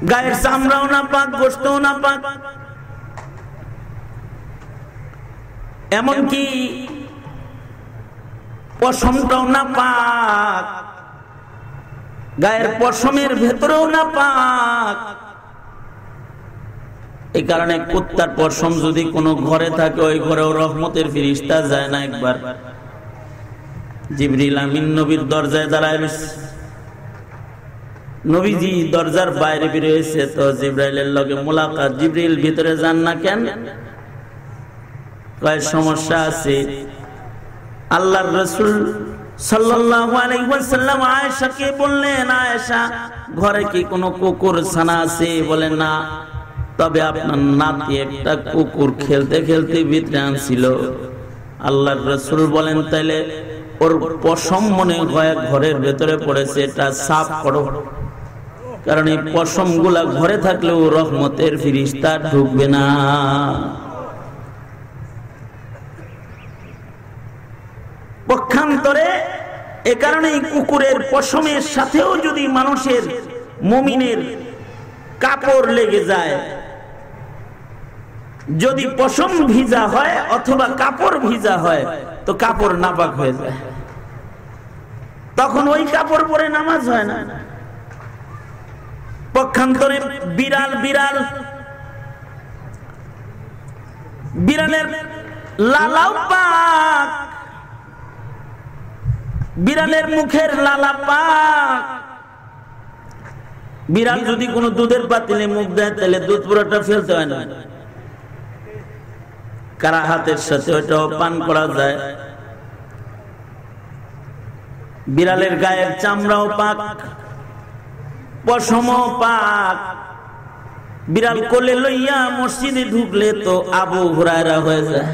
গায়ের চামড়াও না পাক, গোশতও না পাক, এমনকি পশমটাও না পাক, গায়ের পশমের ভেতরেও না পাক। এই কারণে কুত্তার পশম যদি কোনো ঘরে থাকে, ওই ঘরেও রহমতের ফেরেশতা যায় না। একবার জিবরিল আমিন নবীর দরজায় দাঁড়ায় রয়েছে, নবীজি দরজার বাইরে বেরিয়েছে, তো জিবরাইলের লগে মুলাকাত। জিবরিল ভিতরে যান না কেন? কয় সমস্যা আছে। আল্লাহর রাসূল সাল্লাল্লাহু আলাইহি ওয়াসাল্লাম আয়েশাকে বললেন, আয়েশা ঘরে কি কোনো কুকুর ছানা আছে? বলে না, তবে আপনার নাতি একটা কুকুর খেলতে খেলতে ভিতরে আনছিল। আল্লাহর রাসূল বলেন, তাইলে ওর পশম মনে হয় ঘরের ভেতরে পড়েছে, এটা সাফ করো, কারণ এই পশম গুলা ঘরে থাকলেও রহমতের ফেরেশতা ঢুকবে না। পক্ষান্তরে এ কারণে কুকুরের পশমের সাথেও যদি মানুষের মুমিনের কাপড় লেগে যায়, যদি পশম ভিজা হয় অথবা কাপড় ভিজা হয়, তো কাপড় নাপাক হয়ে যায়, তখন ওই কাপড় পরে নামাজ হয় না। পক্ষান্তরে বিড়ালের লালাও পাক, বিড়ালের মুখের লালা পাক। বিড়াল যদি কোনো দুধের পাতিলে মুখ দেয়, তাহলে দুধ পুরোটা ফেলতে হয় না, কারা হাতের সাথে ওইটাও পান করা যায়। বিড়ালের গায়ের চামড়াও পাক, পশমও পাক। বিড়াল কোলে লইয়া মসজিদে ঢুকলে তো আবু হুরায়রা হয়ে যায়,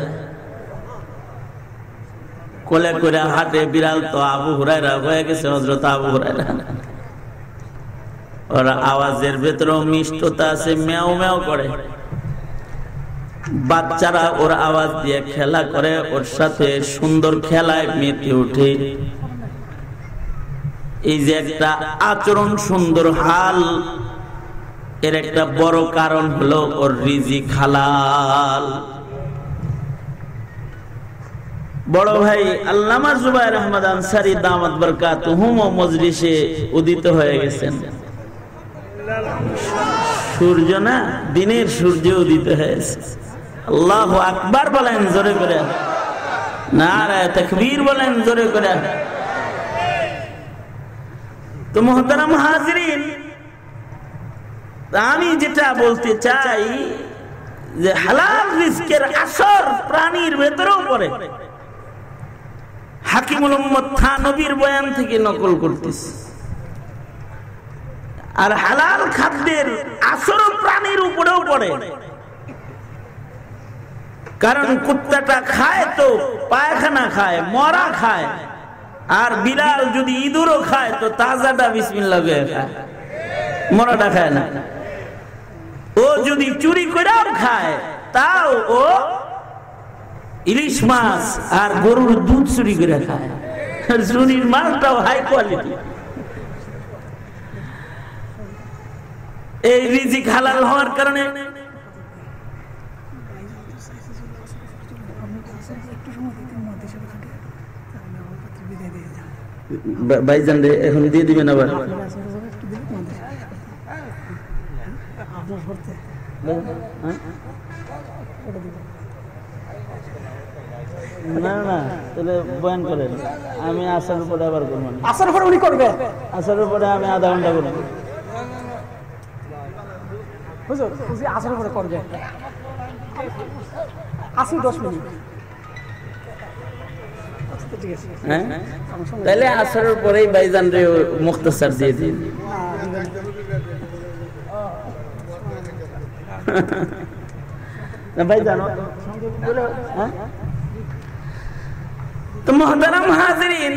কোলে করে হাঁটে বিড়াল, তো আবু হুরায়রা হয়ে গেছে হযরত আবু হুরায়রা। ওর আওয়াজের ভেতরেও মিষ্টতা আছে, ম্যাও ম্যাও করে। বাচ্চারা ওর আওয়াজ দিয়ে খেলা করে, ওর সাথে সুন্দর খেলায় মেতে ওঠে। এই যে একটা আচরণ সুন্দর হাল, এর একটা বড় কারণ হলো ওর রিজিক হালাল। বড় ভাই আল্লামা জুবায়ের আহমদ আনসারী দামাত বরকাতুহুম মজলিসে উদিত হয়ে গেছেন। সূর্য না, দিনের সূর্য উদিত হয়েছে। আল্লাহু আকবার বলেন জোরে করে, নারায়ে তাকবীর বলেন জোরে করে। তো মুহতারাম হাজিরিন, আমি যেটা বলতে চাই যে হালাল রিজকের আসর প্রাণীর ভেতরেও পড়ে। হাকিমুল উম্মত থানবীর বয়ান থেকে নকল করতেছি। আর হালাল খাদ্যের আসর প্রাণীর উপরেও পড়ে, কারণ কুত্তাটা খায় তো পায়খানা খায়, মরা খায়। আর বিড়াল যদি ইঁদুরও খায় তো তাজাটা বিসমিল্লাহ করে খায়, মরাটা খায় না। ও যদি চুরি করেও খায়, তাও ও ইলিশ মাছ আর গরুর দুধ চুরি করে খায়। চুরির মাছটাও হাই কোয়ালিটি। এই রিজিক হালাল হওয়ার কারণে ভাইজান রে এখন দিয়ে দিবেন আবার। না না, তাহলে বয়ান করেন, আমি আসার উপরে আবার করবো। আসার উপরে উনি করবে, আসার উপরে আমি আধা ঘন্টা করবো। আসার উপরে করবে 80-10 মিনিট। হ্যাঁ, তাহলে আসরের পরেই ভাইজান রে মুখতাসার দিয়ে দিন। ভাইজান তো মুহতারাম হাজিরিন,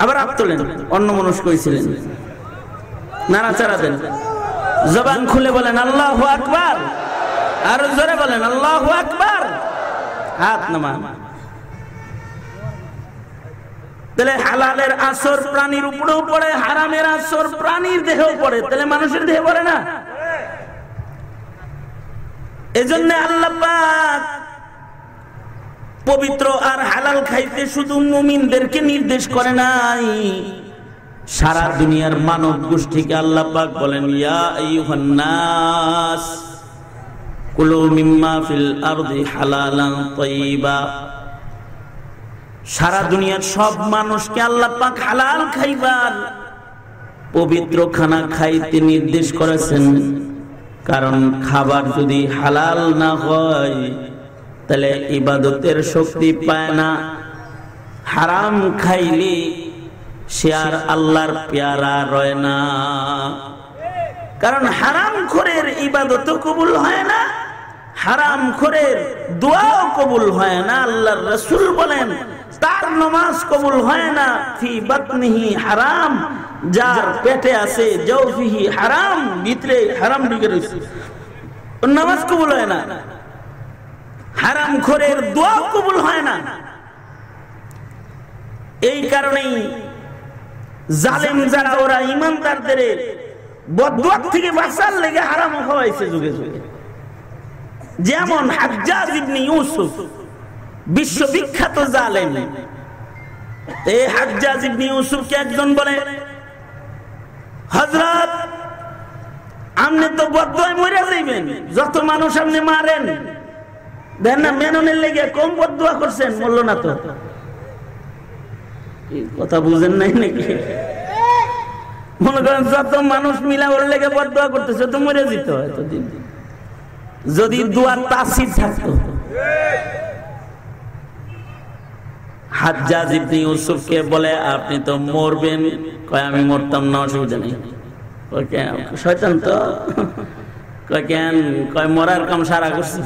আবার হাত তোলেন, অন্য মানুষ কইছিলেন, নাড়াচাড়া দেন, জবান খুলে বলেন আল্লাহু আকবার, আর জোরে বলেন আল্লাহু আকবার, হাত নামান। তাহলে হালালের আসর প্রাণীর উপরেও পড়ে, হারামের আসর প্রাণীর দেহেও পড়ে, তাহলে মানুষের দেহে পড়ে না? এজন্য আল্লাহ পাক পবিত্র আর হালাল খাইতে শুধু মুমিনদেরকে নির্দেশ করে নাই, সারা দুনিয়ার মানব গোষ্ঠীকে আল্লাহ পাক বলেন ইয়া আইয়ুহান নাস কুলু মিম্মা ফিল আরদি হালালান তাইয়্যিবা। সারা দুনিয়ার সব মানুষকে আল্লাহ পাক হালাল খাইবার পবিত্র খানা খাইতে নির্দেশ করেছেন। কারণ খাবার যদি হালাল না হয় তাহলে ইবাদতের শক্তি পায় না। হারাম খাইলে সে আর আল্লাহর পেয়ারা রয় না। কারণ হারাম খোরের ইবাদত কবুল হয় না, হারাম খোরের দোয়াও কবুল হয় না। আল্লাহর রাসূল বলেন তার নামাজ কবুল হয় না। ফি বাতনিহি হারাম, যার পেটে আছে জাওফিহি হারাম, ভিতরে হারাম ঢুকে রয়েছে, নামাজ কবুল হয় না। হারাম খোরের দোয়া কবুল হয় না। এই কারণেই জালেম যারা ওরা ইমানদারদের বদদুয়া থেকে বাঁচার লেগে হারাম খাওয়াইছে যুগে যুগে। যেমন হাজ্জাজ ইবনে ইউসুফ বিশ্ববিখ্যাত জালেম। এই হাজ্জাজ ইবনে ইউসুফকে একজন বলে হযরত আপনি তো বদদুয়ায় মরে যাইবেন, যত মানুষ আপনি মারেন দেন না, মেননের লেগে কম বদদুয়া করছেন। বলল না তো, কথা বুঝেন নাই নাকি? মনে করেন যত মানুষ মিলা ওর লেগে বদদুয়া করতেছে তো মরে যেত এতদিন, যদি দুয়ার তাসির থাকতো। হাজ্জাজ ইবনে ইউসুফকে বলে আপনি তো মরবেন। কয় আমি মরতাম না, অসুবিধা নেই। কয় কেন? শয়তান তো। কয় কেন? কয় মরার কাম সারা করছি,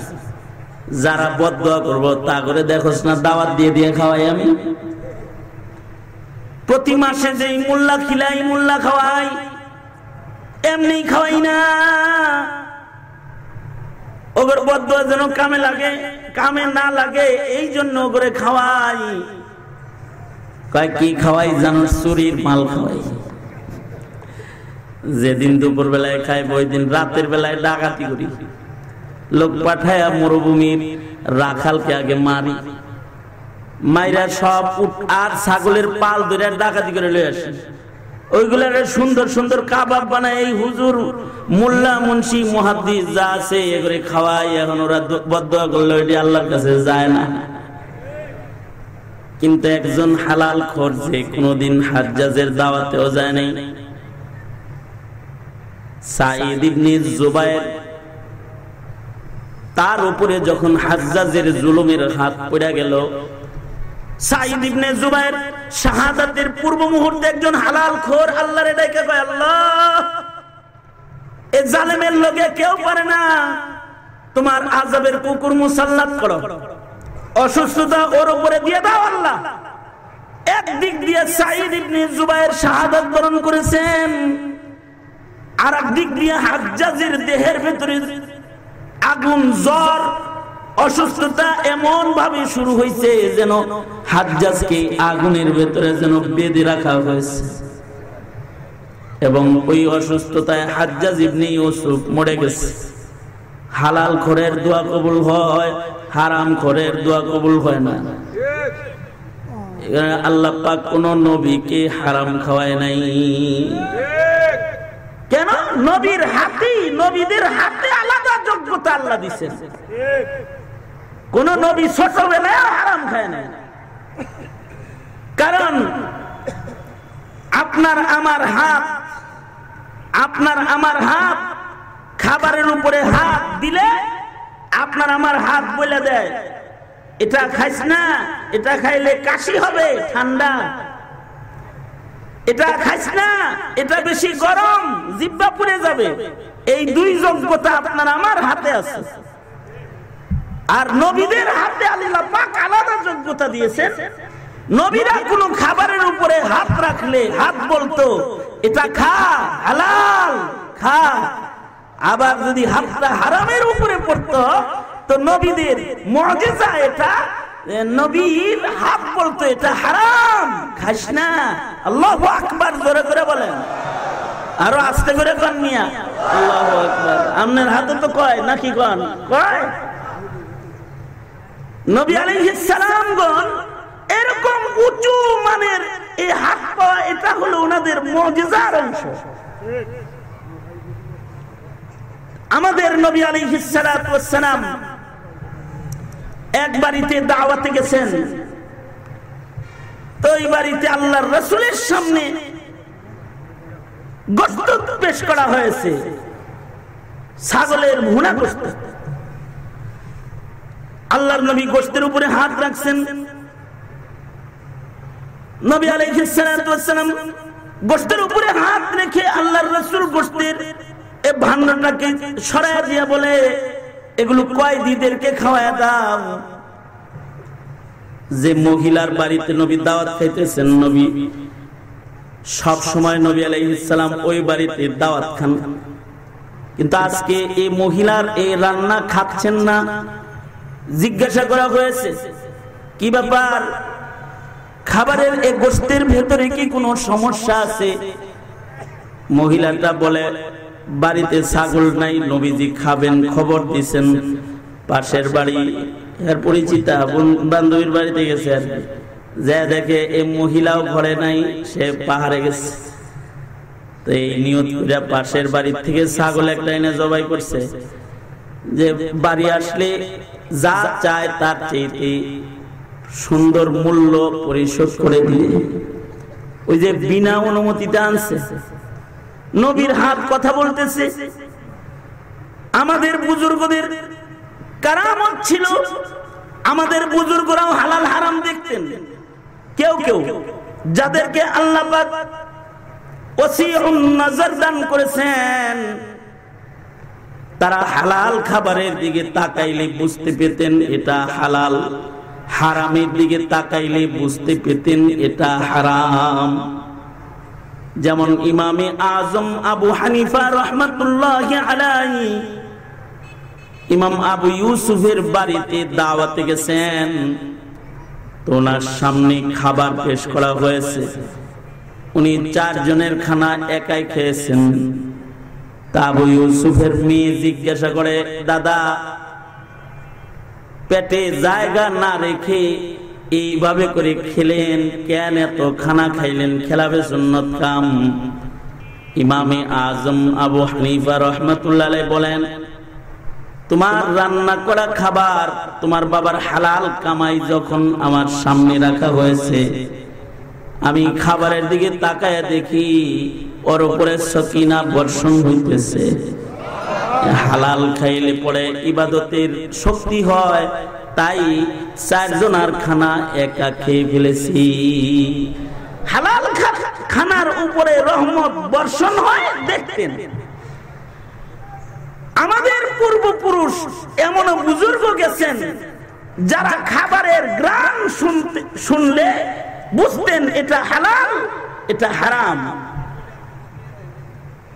যারা বদদুয়া করবো তা করে দেখোস না, দাওয়াত দিয়ে দিয়ে খাওয়াই আমি। প্রতি মাসে যেই মোল্লা খিলাই মোল্লা খাওয়াই, এমনি খাওয়াই না। ওগর বদদুয়া যেন কামে লাগে, কামে না লাগে এই জন্য ওগরে খাওয়াই। কয় কি খাওয়াই জানো? চুরির মাল খাওয়াই। যেদিন দুপুর বেলায় খাই ওই দিন রাতের বেলায় ডাকাতি করি, লোক পাঠায় মরুভূমির রাখালকে আগে মারি, মাইরা সব উট আর ছাগলের পাল ধরে ডাকাতি করে লয়ে আসি। ওইগুলার সুন্দর সুন্দর কাবাব বানায় এই হুজুর মোল্লা মুন্সি মুহাদ্দিস যা আছে এগুলো খাওয়াই। এখন ওরা বদদুয়া করলে ওইটি আল্লাহর কাছে যায় না। কিন্তু একজন হালাল খোর যে কোনদিন হাজ্জাজের দাওয়াতেও যায় নাই, সাঈদ ইবনে জুবায়ের, তার উপরে যখন হাজ্জাজের জুলুমের হাত পড়ে গেল, সাঈদ ইবনে জুবায়ের শাহাদাতের পূর্ব মুহূর্তে একজন হালাল খোর আল্লাহরে ডাকে কয় আল্লাহ এই জালেমের লগে কেউ পারে না, তোমার আযাবের কুকুর মুসাল্লাত করো, অসুস্থতা ওর উপরে দিয়ে দাও আল্লাহ। একদিক দিয়ে সাঈদ ইবনে জুবায়ের শাহাদাত বরণ করেছেন, আর একদিক দিয়ে হাজ্জাজের দেহের ভিতরে আগুন, জ্বর, অসুস্থতা এমন ভাবে শুরু হয়েছে যেন হাজ্জাজকে আগুনের ভেতরে যেন বেঁধে রাখা হয়েছে। এবং ওই অসুস্থতায় হাজ্জাজ ইবনে ইউসুফ মরে গেছে। হালাল খোরের দোয়া কবুল হয়, হারাম খোরের দোয়া কবুল হয় না। আল্লাহ পাক কোন নবীকে হারাম খাওয়ায় নাই। কেন? নবীর হাতে, নবীদের হাতে আলাদা যোগ্যতা আল্লাহ দিয়েছেন। কোন নবী ছোটবেলায় হারাম খায় না। কারণ আপনার আমার হাত, আপনার আমার হাত খাবারের উপরে হাত দিলে আপনার আমার হাত বলে দেয় এটা খাইস না, এটা খাইলে কাশি হবে, ঠান্ডা, এটা খাইস না, এটা বেশি গরম, জিহ্বা পুড়ে যাবে। এই দুই যোগ্যতা আপনার আমার হাতে আছে। আর নবীদের হাতে আল্লাহ পাক আলাদা যোগ্যতা দিয়েছেন। নবীরা কোনো খাবারের উপরে হাত রাখলে হাত বলতো এটা খা, হালাল খা। আবার যদি হাতটা হারামের উপরে পড়তো তো নবীদের মুজিজা এটা নবীর হাত বলতো এটা হারাম, খাস না। আল্লাহু আকবার জোরে করে বলেন, আরো আস্তে করে কন মিয়া, আল্লাহু আকবার। আপনার হাতে তো কয় নাকি কন কয়? নবী আলাইহিস সালামগণ এরকম উঁচু মানের এই হাত পাওয়া, এটা হলো ওনাদের মুজিজার অংশ। আমাদের নবী আলাইহিস সালাতু ওয়াস সালাম এক বাড়িতে দাওয়াতে গেছেন, তো ওই বাড়িতে আল্লাহর রাসূলের সামনে গোশত পেশ করা হয়েছে, ছাগলের ভুনা গোশত। আল্লাহর নবী গোশতের উপরে হাত রাখছেন। নবী আলাইহিস সালাতু ওয়াস সালাম গোশতের উপরে হাত রেখে আল্লাহর রাসূল গোশতের এই ভান্ডারটাকে সরায় দিয়ে বলে, এগুলো কয়েদিদেরকে খাওয়ায় দাও। যে মহিলার বাড়িতে নবী দাওয়াত খাইতেছেন, নবী সব সময় নবী আলাইহিস সালাম ওই বাড়িতে দাওয়াত খান, কিন্তু আজকে এই মহিলার এই রান্না খাচ্ছেন না। জিজ্ঞাসা করা হয়েছে কি ব্যাপার, খাবারের এই গোশতের ভেতরে কি কোনো সমস্যা আছে? মহিলাটা বলে, বাড়িতে ছাগল নাই, নবীজি খাবেন খবর দিছেন, পাশের বাড়ি এর পরিচিতা বান্ধবীর বাড়িতে গেছে, আর যা দেখে এই মহিলাও ঘরে নাই, সে পাহাড়ে গেছে। তো এই নিয়ত করে পাশের বাড়ি থেকে ছাগল একটা এনে জবাই করছে, যে বাড়ি আসলে যা চায় তার চেয়ে সুন্দর মূল্য পরিশোধ করে দিয়ে, ওই যে বিনা অনুমতিতে আনছে। নবীর হাত কথা বলতেছে। আমাদের বুজুর্গদের কারামত ছিল, আমাদের বুজুর্গরাও হালাল হারাম দেখতেন। কেউ কেউ যাদেরকে আল্লাহ পাক ওয়াসিউন নজর দান করেছেন, তারা হালাল খাবারের দিকে তাকাইলে বুঝতে পেতেন এটা হালাল, হারামের দিকে তাকাইলে বুঝতে পেতেন এটা হারাম। যেমন ইমামে আজম আবু হানিফা রাহমাতুল্লাহি আলাইহি, ইমাম আবু ইউসুফের বাড়িতে দাওয়াতে গেছেন, তো ওনার সামনে খাবার পেশ করা হয়েছে। উনি 4 জনের খানা একাই খেয়েছেন। তা আবু ইউসুফের মেয়ে জিজ্ঞাসা করে, দাদা পেটে জায়গা না রেখে এইভাবে করে খেলেন কেন, এত খানা খাইলেন, খেলাবে সুন্নত কাম। ইমামে আজম আবু হানিফা রাহমাতুল্লাহ আলাইহি বলেন, তোমার রান্না করা খাবার, তোমার বাবার হালাল কামাই যখন আমার সামনে রাখা হয়েছে, আমি খাবারের দিকে তাকায় দেখি ওর উপরে সকিনা বর্ষণ হইতেছে। হালাল খাইলে পরে ইবাদতের শক্তি হয়, তাই 4 জনের খানা একা খেয়ে ফেলেছি। হালাল খানার উপরে রহমত বর্ষণ হয় দেখতেন। আমাদের পূর্বপুরুষ এমন বুজুর্গ গেছেন, যারা খাবারের গ্রাম শুনলে বুঝতেন এটা হালাল এটা হারাম।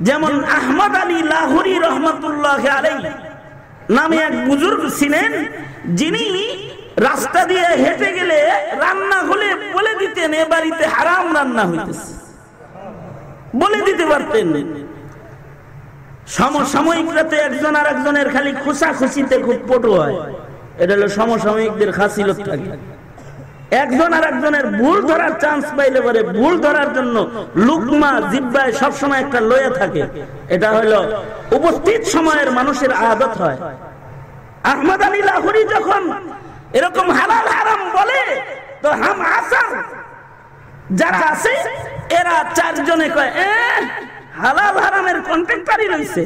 যেমন আহমদ আলী লাহোরী রহমতুল্লাহ আলাইহি নামে এক বুজুর্গ ছিলেন, যিনি রাস্তা দিয়ে হেঁটে গেলে রান্না হলে বলে দিতেন এ বাড়িতে হারাম রান্না হইতেছে, বলে দিতে পারতেন। সমসাময়িকরাতে একজন আর একজনের খালি খুশাখুশিতে খুব পটু হয়, এটা হলো সমসাময়িকদের খাসিলত থাকে। একজন আর একজনের ভুল ধরার চান্স পাইলে পরে ভুল ধরার জন্য লুকমা জিহ্বায় সবসময় একটা লয়ে থাকে, এটা হলো উপস্থিত সময়ের মানুষের আদত হয়। আহমদ আলী লাহোরী যখন এরকম হালাল হারাম বলে, তো হাম আসার যারা আছে এরা 4 জনে কয়, হালাল হারামের কন্ট্রাক্টরই রইছে,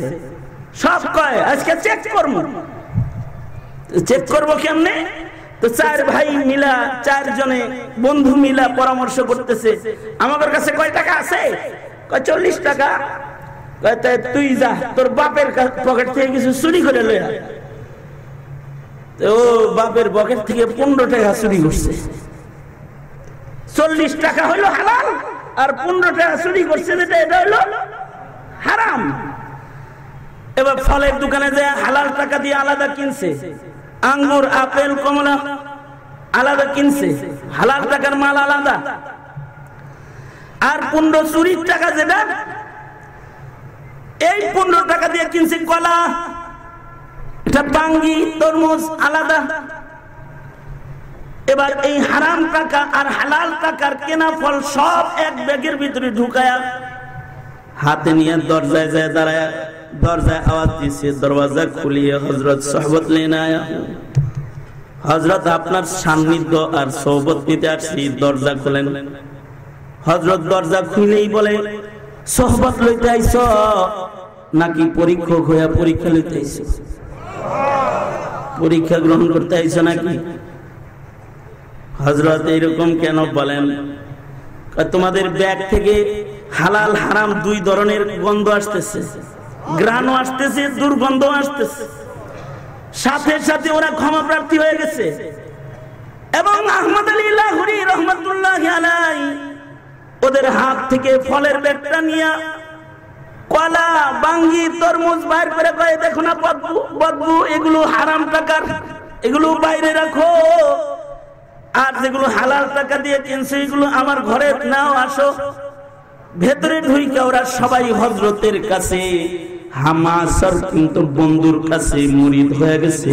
সব কয় আজকে চেক করবো। চেক করবো কেমনে? তো 4 ভাই মিলা, 4 জনে বন্ধু মিলা পরামর্শ করতেছে, আমাদের কাছে কয় টাকা আছে? কয় 40 টাকা। কয় তাই তুই যা, তোর বাপের পকেট থেকে কিছু চুরি করে লয়ে আয়। তো বাপের পকেট থেকে 15 টাকা চুরি করছে। 40 টাকা হইলো হালাল, আর 15 টাকা চুরি করছে, যেটা এটা হইলো হারাম। এবার ফলের দোকানে যায় হালাল টাকা দিয়ে আলাদা কিনছে, আঙ্গুর, আপেল, কমলা, আলাদা কিনছে, হালাল টাকার মাল আলাদা। আর 15 চুরির টাকা যেটা, এই 15 টাকা দিয়ে কিনছে কলা, এটা বাঙ্গি তরমুজ আলাদা। এবার এই হারাম টাকা আর হালাল টাকার কেনা ফল সব এক ব্যাগের ভিতরে ঢুকায়া হাতে নিয়ে দরজায় যায় দাঁড়ায়, দরজায় আওয়াজ দিছে, দরওয়াজা খুলিয়ে হযরত সোহবত লেনা আয়া, হযরত আপনার সান্নিধ্য আর সোহবত নিতে আসছি, দরজা খুলেন। হযরত দরজা খুলেই বলে, সোহবত লইতে আইছো নাকি পরীক্ষক হইয়া পরীক্ষা লইতে আইছো? পরীক্ষা গ্রহণ করতে আইছো নাকি? হযরত এরকম কেন বলেন? তোমাদের ব্যাগ থেকে হালাল হারাম দুই ধরনের গন্ধ আসতেছে, ঘ্রাণও আসতেছে, দুর্গন্ধ আসতেছে। সাথে সাথে ওরা ক্ষমা প্রার্থী হয়ে গেছে। এবং আহমদ আলী লাহোরী রহমাতুল্লাহি আলাইহি ওদের হাত থেকে ফলের ব্যাগটা নিয়ে কলা, বাঙ্গি, তরমুজ বাইর করে কয়ে, দেখো না বদবু, এগুলো হারাম টাকার, এগুলো বাইরে রাখো। আর যেগুলো হালাল টাকা দিয়ে কিনছে এগুলো আমার ঘরে নাও, আসো। ভেতরে ঢুইকা ওরা সবাই হযরতের কাছে হামাসর কিন্তু বন্ধুর কাছে মুরিদ হয়ে গেছে।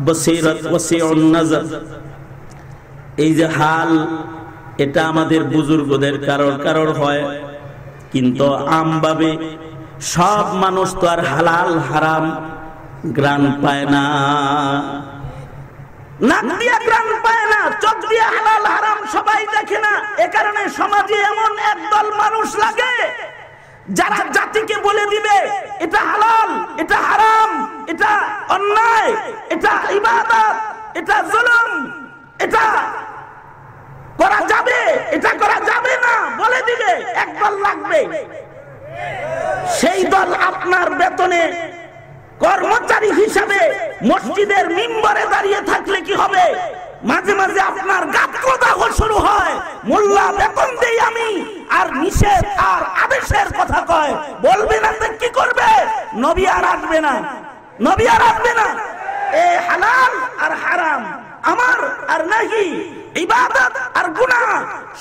বসীরত ওয়াসিউন নজর, এই যে হাল, এটা আমাদের বুজুর্গদের কারোর হয়, কিন্তু আমভাবে সব মানুষ তো আর হালাল হারাম গ্রান পায় না, নাক দিয়া গ্রান পায় না, চোখ দিয়া হালাল হারাম সবাই দেখে না। এ কারণে সমাজে এমন একদল মানুষ লাগে যারা জাতিকে বলে দিবে এটা হালাল, এটা হারাম, এটা অন্যায়, এটা ইবাদত, এটা জুলুম, এটা করা যাবে, এটা করা যাবে না, বলে দিবে একদল লাগবে। সেই দল আপনার বেতনে কর্মচারী হিসাবে মসজিদের মিম্বরে দাঁড়িয়ে থাকলে কি হবে? মাঝে মাঝে আপনার গাত্রদাহ শুরু হয়, মোল্লা বেতন দেই আমি, আর নিষেধ আর আদেশের কথা কয়, বলবে না তো কি করবে? নবী আর আসবে না, নবী আর আসবে না। এই হালাল আর হারাম, আমার আর নাহি, ইবাদত আর গুনাহ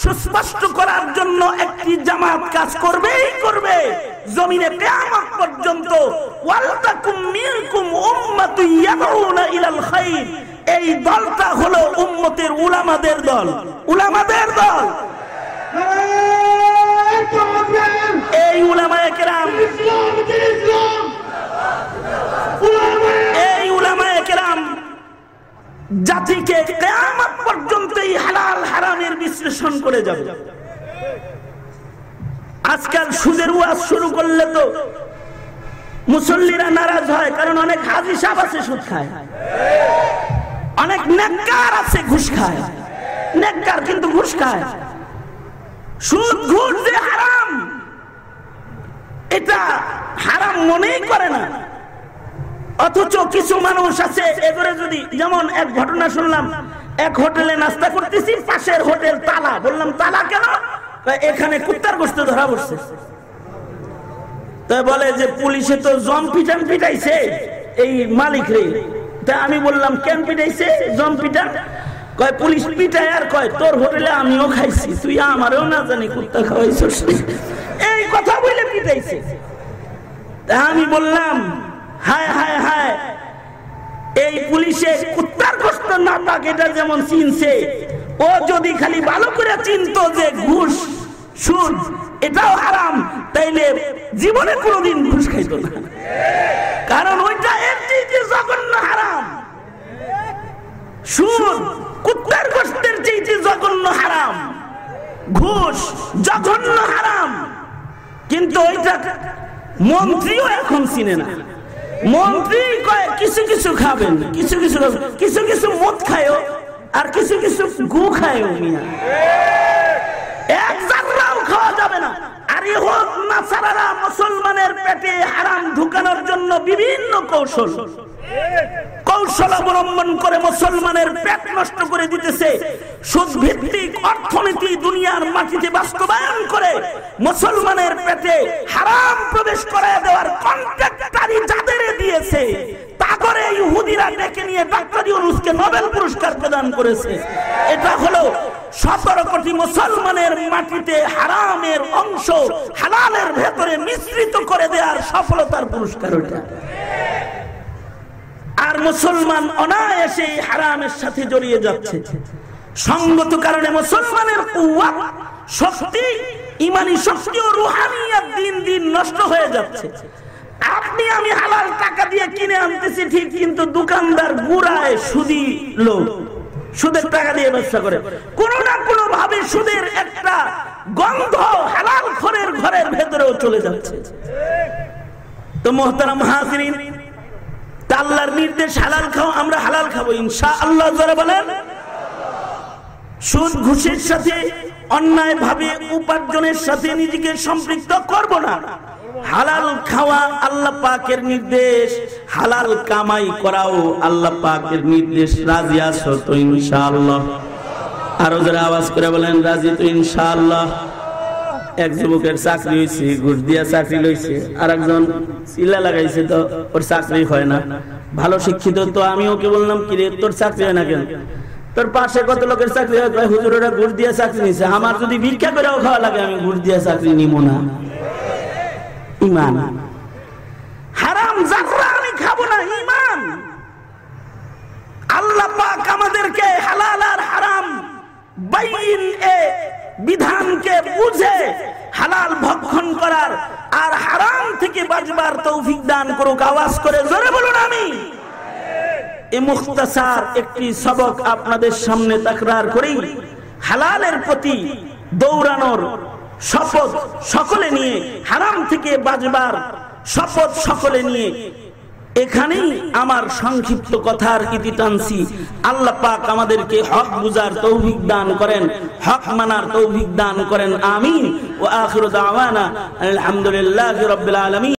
সুস্পষ্ট করার জন্য একটি জামাত কাজ করবেই করবে জমিনে কিয়ামত পর্যন্ত। ওয়ালতাকুম মিনকুম উম্মাতুন ইয়াদউনা ইলাল খায়র, এই দলটা হলো উম্মতের উলামাদের দল, উলামাদের দল। এই উলামায়ে কেরাম, এই উলামায়ে কেরাম জাতিকে কিয়ামত পর্যন্ত এই হালাল হারামের বিশ্লেষণ করে যাবে। আজকাল সুদের ওয়াজ শুরু করলে তো মুসল্লিরা নারাজ হয়, কারণ অনেক হাজী সাহেব আছে সুদ খায়, অনেক নেককার আছে ঘুষ খায়, নেককার কিন্তু ঘুষ খায়। সুদ ঘুষ যে হারাম, এটা হারাম মনেই করে না। অথচ কিছু মানুষ আছে এবারে, যদি যেমন এক ঘটনা শুনলাম, এক হোটেলে নাস্তা করতেছি, পাশের হোটেল তালা। বললাম তালা কেন? এখানে কুত্তার গোশত ধরা পড়ছে। তাই বলে যে পুলিশে তো জম পিটান পিটাইছে এই মালিক রে। তা আমি বললাম কেন পিটাইছে জম পিটান? কয় পুলিশ পিটায়, আর কয় তোর হোটেলে আমিও খাইছি, তুই আমারও না জানি কুত্তা খাওয়াইছিস, এই কথা বলে পিটাইছে। তা আমি বললাম হায় হায় হায়, এই পুলিশে কুত্তার গোশত না পাক এটা যেমন চিনছে, ও যদি খালি ভালো করে চিনতো যে ঘুষ সুদ এটাও হারাম, তাইলে জীবনে কোনোদিন ঘুষ খাইতো না। কারণ ওইটা এর চেয়ে জঘন্য হারাম। সুদ কুত্তার গোশতের চেয়ে জঘন্য হারাম, ঘুষ জঘন্য হারাম। কিন্তু ওইটা মন্ত্রীও এখন চিনে না। মন্ত্রী কয় কিছু কিছু খাবেন, কিছু কিছু কিছু কিছু মদ খায়ও, আর কিছু কিছু গু খায়ও। মিয়া এক জাররাও খাওয়া যাবে না। আর ইহুদ নাসারারা মুসলমানের পেটে হারাম ঢুকানোর জন্য বিভিন্ন কৌশল অবলম্বন করে মুসলমানের পেট নষ্ট করে দিতেছে। সুদ ভিত্তিক অর্থনীতি দুনিয়ার মাটিতে বাস্তবায়ন করে মুসলমানের পেটে হারাম প্রবেশ করায় দেওয়ার কন্ট্রাক্টরি যাদের দিয়েছে, তাগরে ইহুদিরা ডেকে নিয়ে ডক্টর ইউনূসকে নোবেল পুরস্কার প্রদান করেছে। এটা হলো 17 কোটি মুসলমানের মাটিতে হারামের অংশ হালালের ভেতরে মিশ্রিত করে দেওয়ার সফলতার পুরস্কার ওটা। আর মুসলমান অনায়াসে হারামের সাথে জড়িয়ে যাচ্ছে। সঙ্গত কারণে মুসলমানের কুওয়াত, শক্তি, ঈমানি শক্তি ও রূহানিয়াত দিন দিন নষ্ট হয়ে যাচ্ছে। আপনি আমি হালাল টাকা দিয়ে কিনে আনতেছি ঠিক, কিন্তু দোকানদার গুড়ায় সুদি লোক, সুদের টাকা দিয়ে ব্যবসা করে। কোন না কোন ভাবে সুদের একটা গন্ধ হালাল খোরের ঘরের ভেতরেও চলে যাচ্ছে। তো মুহতারাম হাজিরিন, আল্লাহর নির্দেশ হালাল খাও, আমরা হালাল খাবো ইনশাআল্লাহ। যারা বলেন সুদ ঘুষের সাথে অন্যায় ভাবে উপার্জনের সাথে নিজেকে সম্পৃক্ত করব না। হালাল খাওয়া আল্লাহ পাকের নির্দেশ, হালাল কামাই করাও আল্লাহ পাকের নির্দেশ। রাজি আছো তো ইনশাআল্লাহ? আরো যারা আওয়াজ করে বলেন রাজি তো ইনশাআল্লাহ। এক যুবকের চাকরি হয়েছে, ঘুষ দিয়া চাকরি লইছে, আর একজন চিল্লা লাগাইছে তো ওর চাকরি হয় না। ভালো শিক্ষিত তো আমি ওকে বললাম, কি রে তোর চাকরি হয় না কেন? তোর পাশে কত লোকের চাকরি হয়? হুজুর ওরা ঘুষ দিয়া চাকরি নিছে, আমার যদি ভিক্ষা করেও খাওয়া লাগে আমি ঘুষ দিয়া চাকরি নিব না। ঈমান হারাম যাত্রা আমি খাবো না, ঈমান। আল্লাহ পাক আমাদেরকে হালাল আর হারাম বাইন এ বিধানকে বুঝে হালাল ভক্ষণ করার আর হারাম থেকে বাঁচবার তৌফিক দান করুক। আওয়াজ করে জোরে বলুন আমি। এই মুখতাসার একটি সবক আপনাদের সামনে তাকরার করি। হালালের প্রতি দৌড়ানোর শপথ সকলে নিয়ে, হারাম থেকে বাঁচবার শপথ সকলে নিয়ে, এখানেই আমার সংক্ষিপ্ত কথার ইতি টানছি। আল্লাহ পাক আমাদেরকে হক বুঝার তৌফিক দান করেন, হক মানার তৌফিক দান করেন। আমিন। ওয়া আখিরু দাওয়ানা আলহামদুলিল্লাহি রাব্বিল আলামিন।